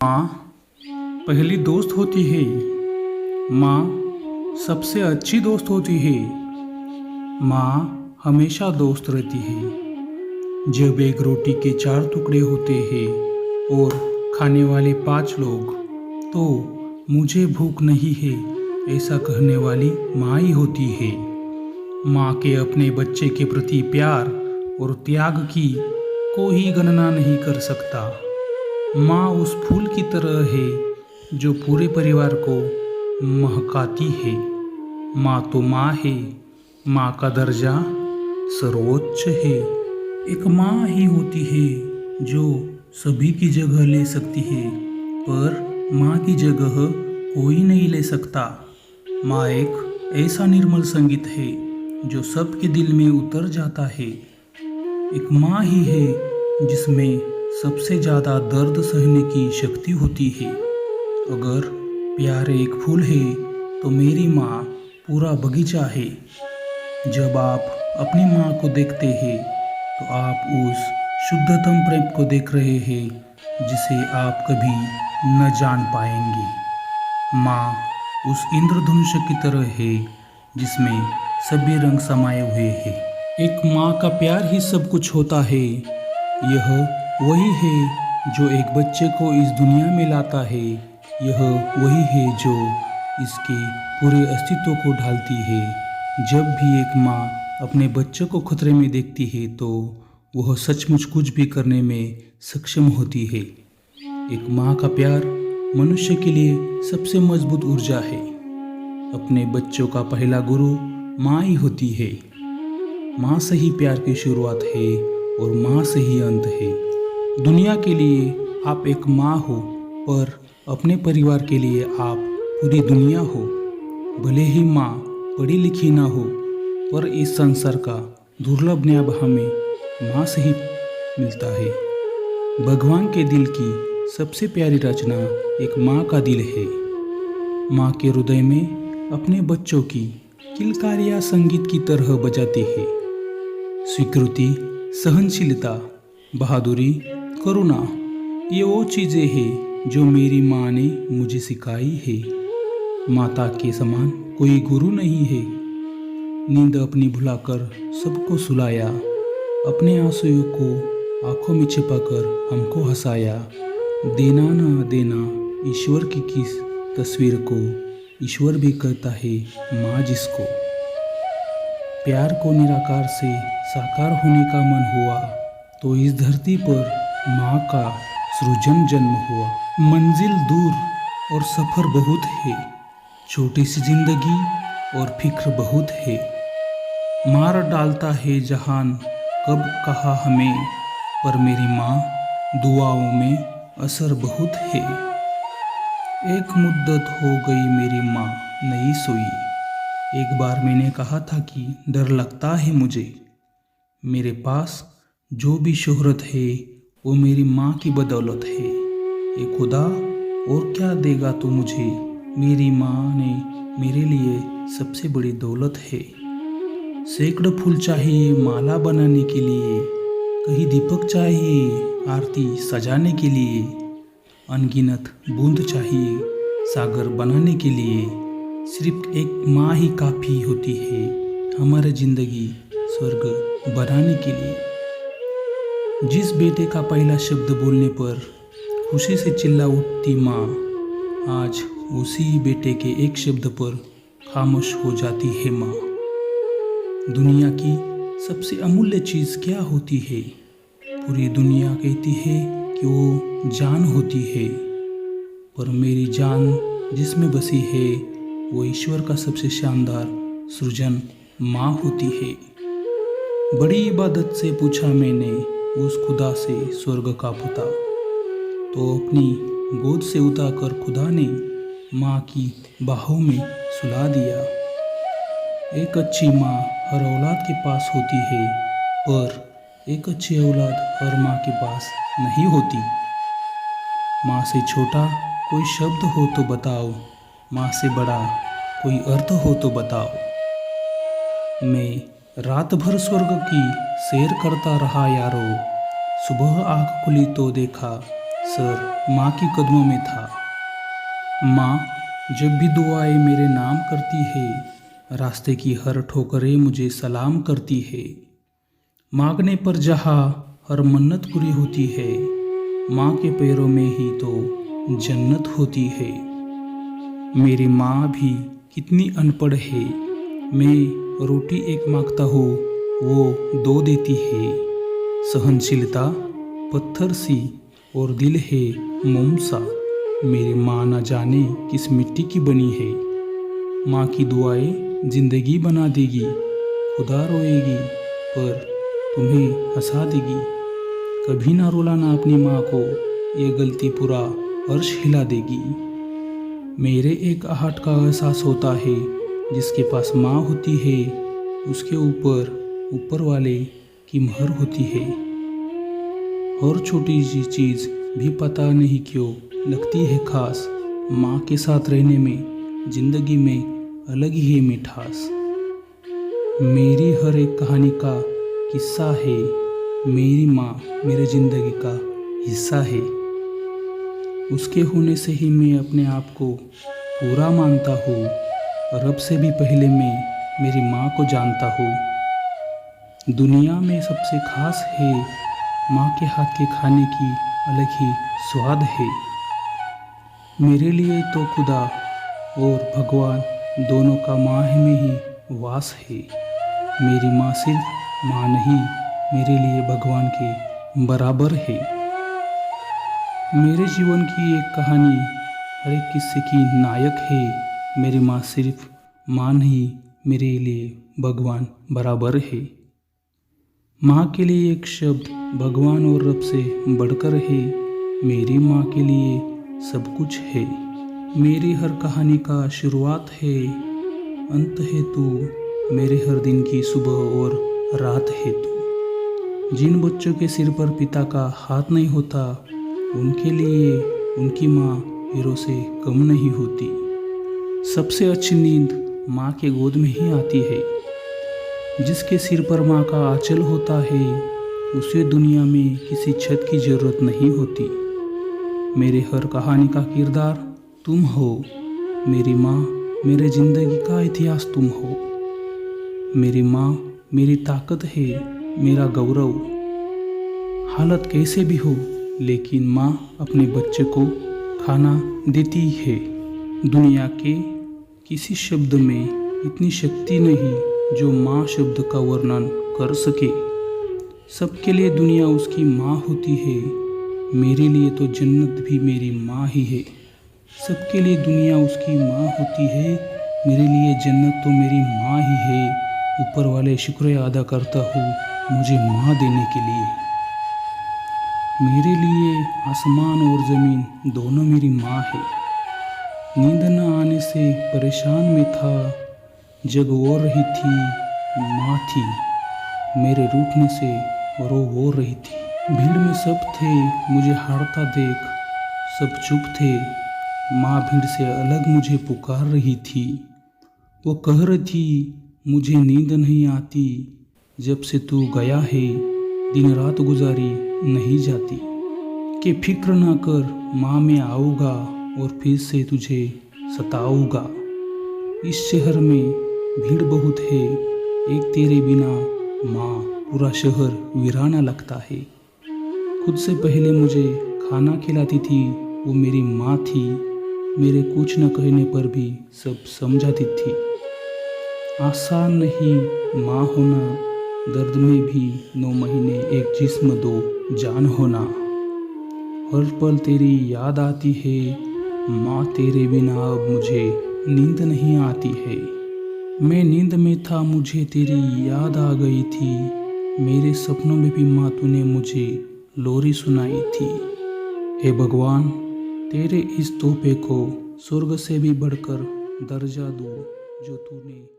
माँ पहली दोस्त होती है। माँ सबसे अच्छी दोस्त होती है। माँ हमेशा दोस्त रहती है। जब एक रोटी के 4 टुकड़े होते हैं और खाने वाले 5 लोग, तो मुझे भूख नहीं है ऐसा कहने वाली माँ ही होती है। माँ के अपने बच्चे के प्रति प्यार और त्याग की कोई गणना नहीं कर सकता। माँ उस फूल की तरह है जो पूरे परिवार को महकाती है। माँ तो माँ है, माँ का दर्जा सर्वोच्च है। एक माँ ही होती है जो सभी की जगह ले सकती है, पर माँ की जगह कोई नहीं ले सकता। माँ एक ऐसा निर्मल संगीत है जो सबके दिल में उतर जाता है। एक माँ ही है जिसमें सबसे ज़्यादा दर्द सहने की शक्ति होती है। अगर प्यार एक फूल है तो मेरी माँ पूरा बगीचा है। जब आप अपनी माँ को देखते हैं तो आप उस शुद्धतम प्रेम को देख रहे हैं जिसे आप कभी न जान पाएंगे। माँ उस इंद्रधनुष की तरह है जिसमें सभी रंग समाये हुए हैं। एक माँ का प्यार ही सब कुछ होता है। यह वही है जो एक बच्चे को इस दुनिया में लाता है। यह वही है जो इसके पूरे अस्तित्व को ढालती है। जब भी एक माँ अपने बच्चे को खतरे में देखती है तो वह सचमुच कुछ भी करने में सक्षम होती है। एक माँ का प्यार मनुष्य के लिए सबसे मजबूत ऊर्जा है। अपने बच्चों का पहला गुरु माँ ही होती है। माँ से ही प्यार की शुरुआत है और माँ से ही अंत है। दुनिया के लिए आप एक माँ हो, पर अपने परिवार के लिए आप पूरी दुनिया हो। भले ही माँ पढ़ी लिखी ना हो, पर इस संसार का दुर्लभ न्याय हमें माँ से ही मिलता है। भगवान के दिल की सबसे प्यारी रचना एक माँ का दिल है। माँ के हृदय में अपने बच्चों की किलकारियाँ संगीत की तरह बजाती है। स्वीकृति, सहनशीलता, बहादुरी, करुणा, ये वो चीज़ें हैं जो मेरी माँ ने मुझे सिखाई है। माता के समान कोई गुरु नहीं है। नींद अपनी भुलाकर सबको सुलाया, अपने आंसुओं को आंखों में छिपाकर हमको हंसाया। देना ना देना ईश्वर की किस तस्वीर को ईश्वर भी कहता है माँ जिसको। प्यार को निराकार से साकार होने का मन हुआ तो इस धरती पर माँ का सृजन जन्म हुआ। मंजिल दूर और सफ़र बहुत है, छोटी सी जिंदगी और फिक्र बहुत है। मार डालता है जहान कब कहा हमें, पर मेरी माँ दुआओं में असर बहुत है। एक मुद्दत हो गई मेरी माँ नहीं सोई। एक बार मैंने कहा था कि डर लगता है मुझे। मेरे पास जो भी शोहरत है वो मेरी माँ की बदौलत है। ये खुदा और क्या देगा तू मुझे, मेरी माँ ने मेरे लिए सबसे बड़ी दौलत है। सैकड़ों फूल चाहिए माला बनाने के लिए, कहीं दीपक चाहिए आरती सजाने के लिए, अनगिनत बूंद चाहिए सागर बनाने के लिए। सिर्फ एक माँ ही काफ़ी होती है हमारी ज़िंदगी स्वर्ग बनाने के लिए। जिस बेटे का पहला शब्द बोलने पर खुशी से चिल्ला उठती माँ, आज उसी बेटे के एक शब्द पर खामोश हो जाती है माँ। दुनिया की सबसे अमूल्य चीज़ क्या होती है? पूरी दुनिया कहती है कि वो जान होती है, पर मेरी जान जिसमें बसी है वो ईश्वर का सबसे शानदार सृजन माँ होती है। बड़ी इबादत से पूछा मैंने उस खुदा से स्वर्ग का पता, तो अपनी गोद से उतारकर खुदा ने माँ की बाहों में सुला दिया। एक अच्छी माँ हर औलाद के पास होती है, पर एक अच्छी औलाद हर माँ के पास नहीं होती। माँ से छोटा कोई शब्द हो तो बताओ, माँ से बड़ा कोई अर्थ हो तो बताओ। मैं रात भर स्वर्ग की सैर करता रहा यारो, सुबह आँख खुली तो देखा सर माँ के कदमों में था। माँ जब भी दुआएं मेरे नाम करती है, रास्ते की हर ठोकरें मुझे सलाम करती है। मांगने पर जहाँ हर मन्नत पूरी होती है, माँ के पैरों में ही तो जन्नत होती है। मेरी माँ भी कितनी अनपढ़ है, मैं रोटी एक मांगता हूँ वो 2 देती है। सहनशीलता पत्थर सी और दिल है मोम सा, मेरी माँ न जाने किस मिट्टी की बनी है। माँ की दुआएं जिंदगी बना देगी, खुदा रोएगी पर तुम्हें हंसा देगी। कभी ना रुलाना अपनी माँ को, ये गलती पूरा अर्श हिला देगी। मेरे एक आहट का एहसास होता है, जिसके पास माँ होती है उसके ऊपर वाले की महर होती है। और छोटी सी चीज़ भी पता नहीं क्यों लगती है खास, माँ के साथ रहने में ज़िंदगी में अलग ही है मिठास। मेरी हर एक कहानी का किस्सा है, मेरी माँ मेरे ज़िंदगी का हिस्सा है। उसके होने से ही मैं अपने आप को पूरा मानता हूँ। रब से भी पहले मैं मेरी माँ को जानता हूँ। दुनिया में सबसे खास है, माँ के हाथ के खाने की अलग ही स्वाद है। मेरे लिए तो खुदा और भगवान दोनों का माँ में ही वास है। मेरी माँ सिर्फ माँ नहीं, मेरे लिए भगवान के बराबर है। मेरे जीवन की एक कहानी हर एक किस्से की नायक है। मेरी माँ सिर्फ माँ नहीं, मेरे लिए भगवान बराबर है। माँ के लिए एक शब्द भगवान और रब से बढ़कर है। मेरी माँ के लिए सब कुछ है। मेरी हर कहानी का शुरुआत है, अंत है तू। मेरे हर दिन की सुबह और रात है तू। जिन बच्चों के सिर पर पिता का हाथ नहीं होता, उनके लिए उनकी माँ हीरो से कम नहीं होती। सबसे अच्छी नींद माँ के गोद में ही आती है। जिसके सिर पर माँ का आंचल होता है, उसे दुनिया में किसी छत की ज़रूरत नहीं होती। मेरे हर कहानी का किरदार तुम हो। मेरी माँ मेरे ज़िंदगी का इतिहास तुम हो। मेरी माँ मेरी ताकत है, मेरा गौरव। हालत कैसे भी हो, लेकिन माँ अपने बच्चे को खाना देती है। दुनिया के किसी शब्द में इतनी शक्ति नहीं जो माँ शब्द का वर्णन कर सके। सबके लिए दुनिया उसकी माँ होती है, मेरे लिए तो जन्नत भी मेरी माँ ही है। सबके लिए दुनिया उसकी माँ होती है, मेरे लिए जन्नत तो मेरी माँ ही है। ऊपर वाले शुक्रिया अदा करता हूँ मुझे माँ देने के लिए। मेरे लिए आसमान और ज़मीन दोनों मेरी माँ है। नींद न आने से परेशान में था, जग वो रही थी माँ थी। मेरे रूठने से रो रही थी। भीड़ में सब थे, मुझे हारता देख सब चुप थे। माँ भीड़ से अलग मुझे पुकार रही थी। वो कह रही थी मुझे नींद नहीं आती, जब से तू गया है दिन रात गुजारी नहीं जाती। कि फिक्र ना कर माँ, मैं आऊँगा और फिर से तुझे सताऊँगा। इस शहर में भीड़ बहुत है, एक तेरे बिना माँ पूरा शहर वीराना लगता है। खुद से पहले मुझे खाना खिलाती थी वो मेरी माँ थी। मेरे कुछ न कहने पर भी सब समझाती थी। आसान नहीं माँ होना, दर्द में भी 9 महीने एक जिस्म 2 जान होना। हर पल तेरी याद आती है माँ, तेरे बिना अब मुझे नींद नहीं आती है। मैं नींद में था, मुझे तेरी याद आ गई थी। मेरे सपनों में भी माँ तूने मुझे लोरी सुनाई थी। हे भगवान, तेरे इस तोहफे को स्वर्ग से भी बढ़कर दर्जा दूँ जो तूने